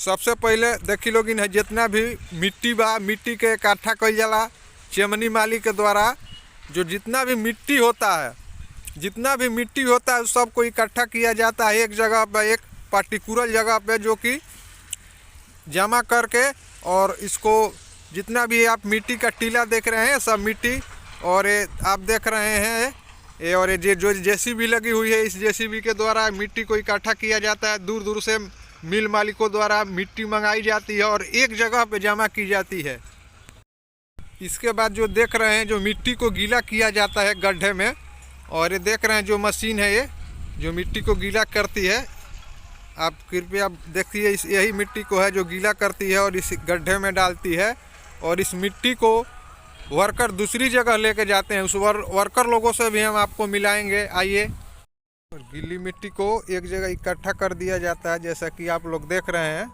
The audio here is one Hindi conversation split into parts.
सबसे पहले देखी लोगिन है जितना भी मिट्टी बा मिट्टी के इकट्ठा कइल जाला चिमनी माली के द्वारा। जो जितना भी मिट्टी होता है सबको इकट्ठा किया जाता है एक जगह पर, एक पर्टिकुलर जगह पे, जो कि जमा करके, और इसको जितना भी आप मिट्टी का टीला देख रहे हैं सब मिट्टी, और ये आप देख रहे हैं ये, और ये जो जेसीबी लगी हुई है, इस जेसीबी के द्वारा मिट्टी को इकट्ठा किया जाता है। दूर दूर से मिल मालिकों द्वारा मिट्टी मंगाई जाती है और एक जगह पे जमा की जाती है। इसके बाद जो देख रहे हैं जो मिट्टी को गीला किया जाता है गड्ढे में, और ये देख रहे हैं जो मशीन है ये जो मिट्टी को गीला करती है, आप कृपया देखिए, यही मिट्टी को है जो गीला करती है और इस गड्ढे में डालती है, और इस मिट्टी को वर्कर दूसरी जगह लेके जाते हैं। उस वर्कर लोगों से भी हम आपको मिलाएंगे, आइए। और गीली मिट्टी को एक जगह इकट्ठा कर दिया जाता है, जैसा कि आप लोग देख रहे हैं।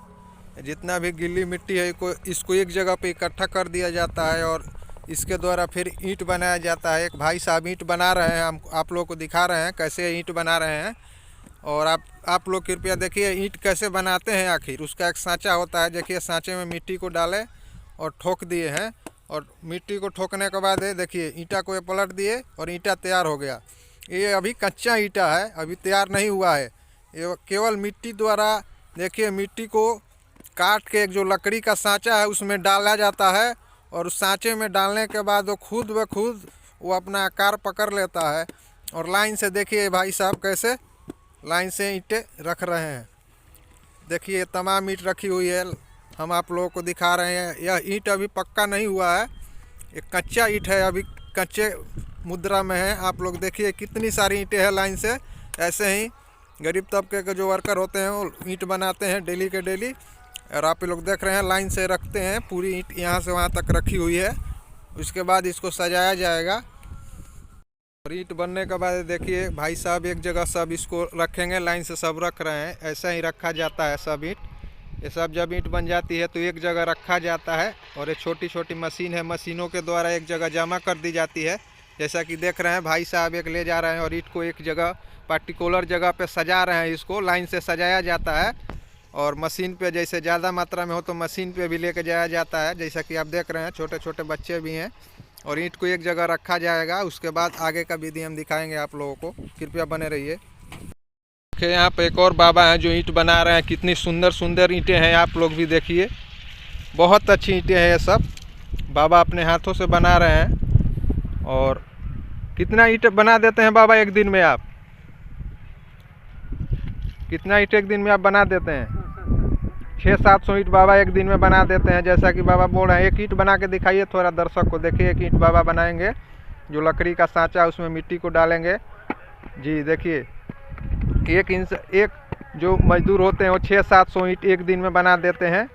जितना भी गीली मिट्टी है इसको एक जगह पे इकट्ठा कर दिया जाता है, और इसके द्वारा फिर ईंट बनाया जाता है। एक भाई साहब ईंट बना रहे हैं, हम आप लोग को दिखा रहे हैं कैसे ईंट बना रहे हैं। और आप लोग कृपया देखिए ईंट कैसे बनाते हैं। आखिर उसका एक सांचा होता है, देखिए सांचे में मिट्टी को डाले और ठोक दिए हैं, और मिट्टी को ठोकने के बाद देखिए ईंटा को ये पलट दिए और ईंटा तैयार हो गया। ये अभी कच्चा ईंटा है, अभी तैयार नहीं हुआ है। ये केवल मिट्टी द्वारा, देखिए मिट्टी को काट के एक जो लकड़ी का सांचा है उसमें डाला जाता है, और उस सांचे में डालने के बाद वो खुद ब खुद वो अपना आकार पकड़ लेता है। और लाइन से देखिए भाई साहब कैसे लाइन से ईंटें रख रहे हैं। देखिए तमाम ईंट रखी हुई है, हम आप लोगों को दिखा रहे हैं। यह ईंट अभी पक्का नहीं हुआ है, एक कच्चा ईंट है, अभी कच्चे मुद्रा में है। आप लोग देखिए कितनी सारी ईंटें हैं लाइन से। ऐसे ही गरीब तबके के जो वर्कर होते हैं वो ईंट बनाते हैं डेली के डेली, और आप लोग देख रहे हैं लाइन से रखते हैं। पूरी ईंट यहाँ से वहाँ तक रखी हुई है। उसके बाद इसको सजाया जाएगा, और ईंट बनने के बाद देखिए भाई साहब एक जगह सब इसको रखेंगे, लाइन से सब रख रहे हैं। ऐसा ही रखा जाता है सब ईंट। ये सब जब ईंट बन जाती है तो एक जगह रखा जाता है, और ये छोटी छोटी मशीन है, मशीनों के द्वारा एक जगह जमा कर दी जाती है। जैसा कि देख रहे हैं भाई साहब एक ले जा रहे हैं और ईंट को एक जगह पर्टिकुलर जगह पे सजा रहे हैं। इसको लाइन से सजाया जाता है, और मशीन पे जैसे ज़्यादा मात्रा में हो तो मशीन पे भी लेके जाया जाता है। जैसा कि आप देख रहे हैं छोटे छोटे बच्चे भी हैं, और ईंट को एक जगह रखा जाएगा। उसके बाद आगे का विधि हम दिखाएंगे आप लोगों को, कृपया बने रहिए। देखिए यहाँ पे एक और बाबा हैं जो ईंट बना रहे हैं। कितनी सुंदर सुंदर ईंटें हैं, आप लोग भी देखिए, बहुत अच्छी ईंटें हैं ये सब। बाबा अपने हाथों से बना रहे हैं। और कितना ईंट बना देते हैं बाबा एक दिन में? आप कितना ईंट एक दिन में आप बना देते हैं? 600-700 ईंट बाबा एक दिन में बना देते हैं। जैसा कि बाबा बोल रहे हैं, एक ईंट बना के दिखाइए थोड़ा दर्शक को। देखिए एक ईंट बाबा बनाएंगे, जो लकड़ी का सांचा है उसमें मिट्टी को डालेंगे। जी देखिए एक जो मजदूर होते हैं वो 600-700 ईंट एक दिन में बना देते हैं।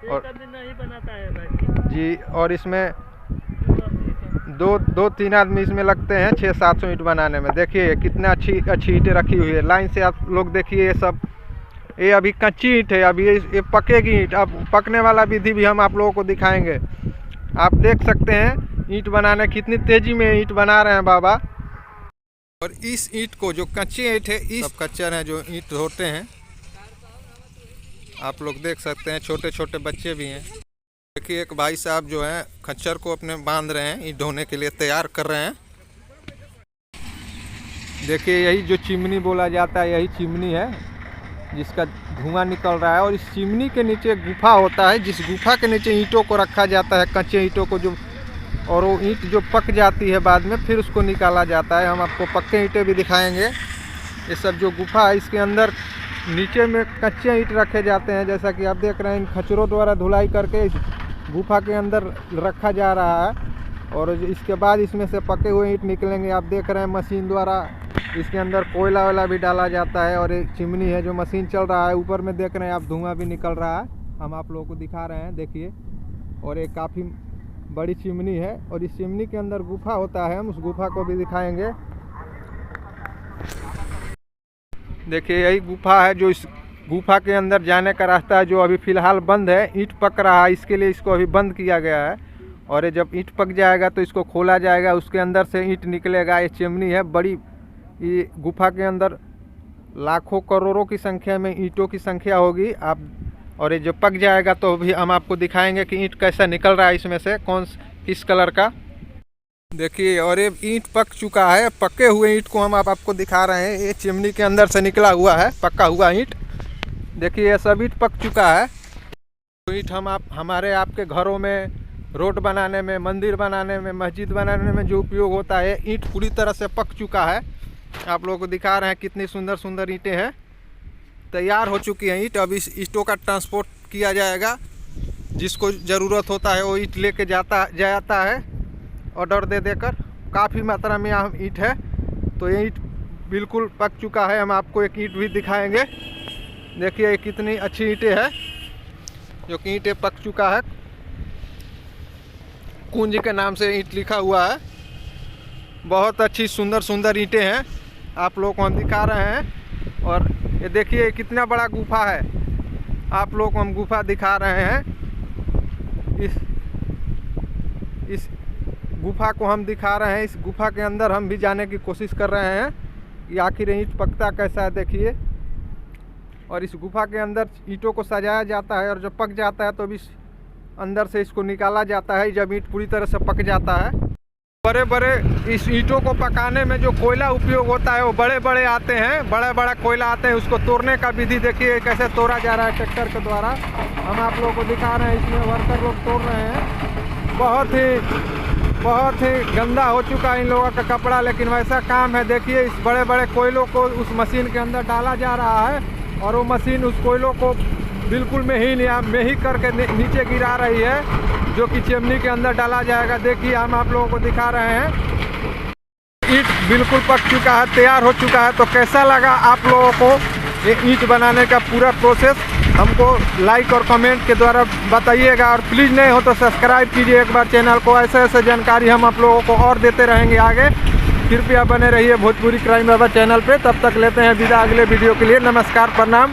और एक दिन नहीं बनाता है भाई जी, और इसमें दो तीन आदमी इसमें लगते हैं 600-700 ईंट बनाने में। देखिए कितना अच्छी ईंटें रखी हुई है लाइन से। आप लोग देखिए ये सब, ये अभी कच्ची ईंट है, अभी ये पकेगी ईंट। अब पकने वाला विधि भी हम आप लोगों को दिखाएंगे। आप देख सकते हैं ईंट बनाने कितनी तेजी में ईंट बना रहे हैं बाबा। और इस ईंट को जो कच्ची ईंट है, इस सब कच्चर हैं जो ईंट धोते हैं, आप लोग देख सकते हैं। छोटे छोटे बच्चे भी हैं। देखिए एक भाई साहब जो हैं खच्चर को अपने बांध रहे हैं, ईंट ढोने के लिए तैयार कर रहे हैं। देखिए यही जो चिमनी बोला जाता है, यही चिमनी है जिसका धुआं निकल रहा है। और इस चिमनी के नीचे गुफा होता है, जिस गुफा के नीचे ईंटों को रखा जाता है, कच्चे ईंटों को जो, और वो ईंट जो पक जाती है बाद में फिर उसको निकाला जाता है। हम आपको पक्के ईंटें भी दिखाएंगे। ये सब जो गुफा है इसके अंदर नीचे में कच्चे ईंट रखे जाते हैं। जैसा कि आप देख रहे हैं इन खच्चरों द्वारा धुलाई करके इस गुफा के अंदर रखा जा रहा है, और इसके बाद इसमें से पके हुए ईंट निकलेंगे। आप देख रहे हैं मशीन द्वारा इसके अंदर कोयला वाला भी डाला जाता है, और एक चिमनी है जो मशीन चल रहा है। ऊपर में देख रहे हैं आप धुआं भी निकल रहा है, हम आप लोगों को दिखा रहे हैं देखिए। और एक काफ़ी बड़ी चिमनी है, और इस चिमनी के अंदर गुफा होता है, हम उस गुफा को भी दिखाएंगे। देखिए यही गुफा है, जो इस गुफा के अंदर जाने का रास्ता है, जो अभी फ़िलहाल बंद है। ईंट पक रहा है, इसके लिए इसको अभी बंद किया गया है। और ये जब ईंट पक जाएगा तो इसको खोला जाएगा, उसके अंदर से ईंट निकलेगा। ये चिमनी है बड़ी, ये गुफा के अंदर लाखों करोड़ों की संख्या में ईंटों की संख्या होगी। आप और ये जो पक जाएगा तो भी हम आपको दिखाएंगे कि ईंट कैसा निकल रहा है इसमें से, किस कलर का। देखिए, और ये ईंट पक चुका है। पके हुए ईंट को हम आपको दिखा रहे हैं। ये चिमनी के अंदर से निकला हुआ है पका हुआ ईंट। देखिए, ये सब ईंट पक चुका है। तो ईंट हमारे आपके घरों में, रोड बनाने में, मंदिर बनाने में, मस्जिद बनाने में जो उपयोग होता है, ईंट पूरी तरह से पक चुका है। आप लोगों को दिखा रहे हैं कितनी सुंदर सुंदर ईंटें हैं, तैयार हो चुकी हैं ईंट। अब इस ईंटों का ट्रांसपोर्ट किया जाएगा। जिसको ज़रूरत होता है वो ईंट लेके जाता है ऑर्डर दे देकर। काफ़ी मात्रा में यहाँ ईंट है। तो ये ईंट बिल्कुल पक चुका है। हम आपको एक ईंट भी दिखाएंगे। देखिए कितनी अच्छी ईंटें हैं, जो कि ईंटें पक चुका है। कुंज के नाम से ईंट लिखा हुआ है। बहुत अच्छी सुंदर सुंदर ईंटें हैं, आप लोगों को हम दिखा रहे हैं। और ये देखिए कितना बड़ा गुफा है, आप लोगों को हम गुफा दिखा रहे हैं। इस गुफा को हम दिखा रहे हैं। इस गुफा के अंदर हम भी जाने की कोशिश कर रहे हैं कि आखिर ईंट पकता कैसा है। देखिए, और इस गुफा के अंदर ईंटों को सजाया जाता है और जब पक जाता है तो भी अंदर से इसको निकाला जाता है जब ईंट पूरी तरह से पक जाता है। बड़े बड़े इस ईंटों को पकाने में जो कोयला उपयोग होता है वो बड़े बड़े आते हैं, बड़ा बड़ा कोयला आते हैं। उसको तोड़ने का विधि देखिए कैसे तोड़ा जा रहा है ट्रैक्टर के द्वारा। हम आप लोगों को दिखा रहे हैं, इसमें वर्कर लोग तोड़ रहे हैं। बहुत ही गंदा हो चुका है इन लोगों का कपड़ा, लेकिन वैसा काम है। देखिए, इस बड़े बड़े कोयलों को उस मशीन के अंदर डाला जा रहा है और वो मशीन उस कोयलों को बिल्कुल में ही करके नीचे गिरा रही है, जो कि चिमनी के अंदर डाला जाएगा। देखिए, हम आप लोगों को दिखा रहे हैं। ईंट बिल्कुल पक चुका है, तैयार हो चुका है। तो कैसा लगा आप लोगों को ये ईंट बनाने का पूरा प्रोसेस, हमको लाइक और कमेंट के द्वारा बताइएगा। और प्लीज़ नहीं हो तो सब्सक्राइब कीजिए एक बार चैनल को। ऐसे जानकारी हम आप लोगों को और देते रहेंगे आगे। कृपया बने रहिए भोजपुरी क्राइम बाबा चैनल पे। तब तक लेते हैं विदा अगले वीडियो के लिए। नमस्कार, प्रणाम।